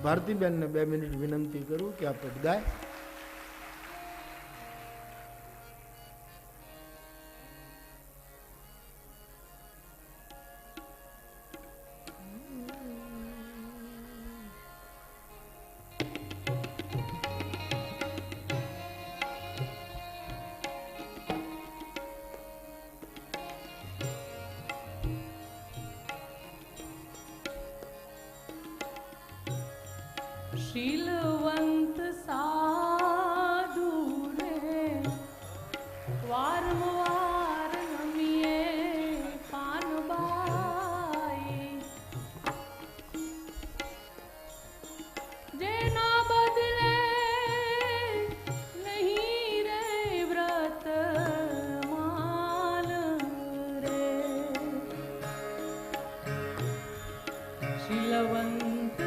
ભારતીબેનને 2 minute વિનંતી કરું કે આ પદ ગાય. શીલવંત સાધુ રે વારંવાર નમીએ પાનબાઈ, જેના બદલે નહીં રે વ્રત માલ રે. શીલવંત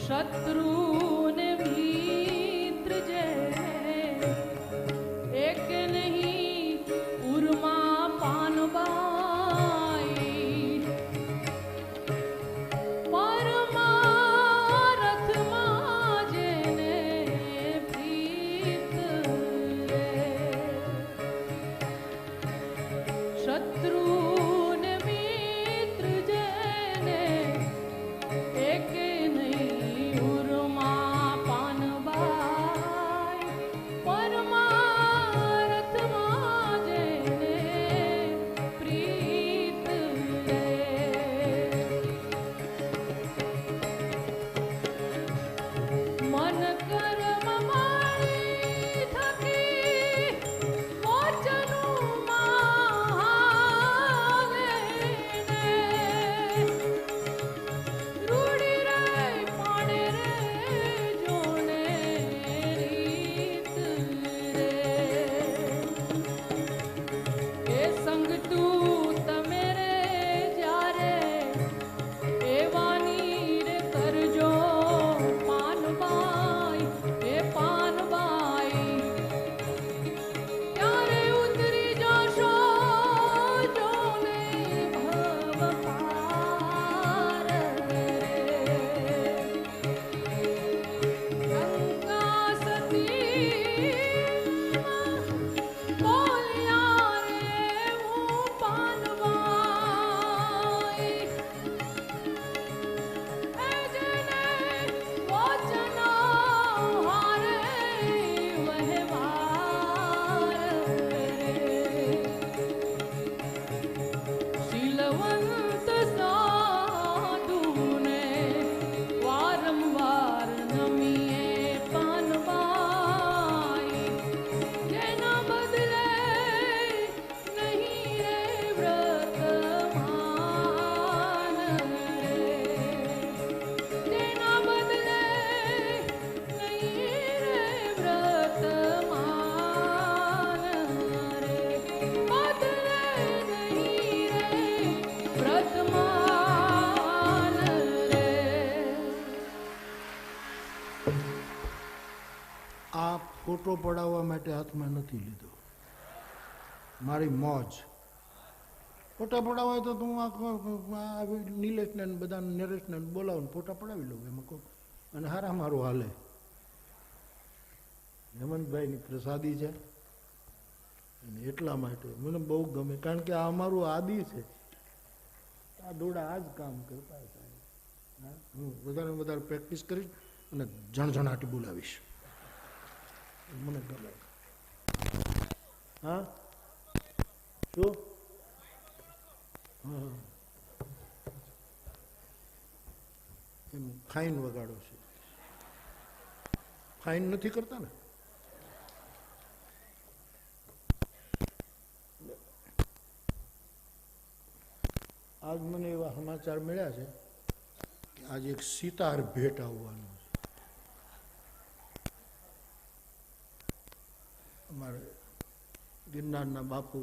શત્રુને મિત્ર જે એક નહીં ઉરમાં પાનબાઈ, પરમારથમાં જેને પ્રીત રે. શત્રુને મિત્ર જેને એક ફોટો પડાવવા માટે હાથમાં નથી લીધો. મારી મોજ. ફોટા પડાવવા હોય તો તું આ નિલેશને ને બધાને નરેશને બોલાવીને ફોટા પડાવી લઉં એમાં કોઈ, અને હારા મારું હાલે. હેમંતભાઈની પ્રસાદી છે અને એટલા માટે મને બહુ ગમે, કારણ કે આ અમારું આદિ છે. આ દોડા આ જ કામ કરતા હતા. હું વધારે વધારે પ્રેક્ટિસ કરીશ અને જણઝણાટી બોલાવીશ, મને ગમે. હા શું? હા એમ ફાઇન વગાડો છે. ફાઇન નથી કરતા ને? આજ મને એવા સમાચાર મળ્યા છે કે આજે એક સિતાર ભેટ આવવાનું છે. અમારે ગિરનારના બાપુ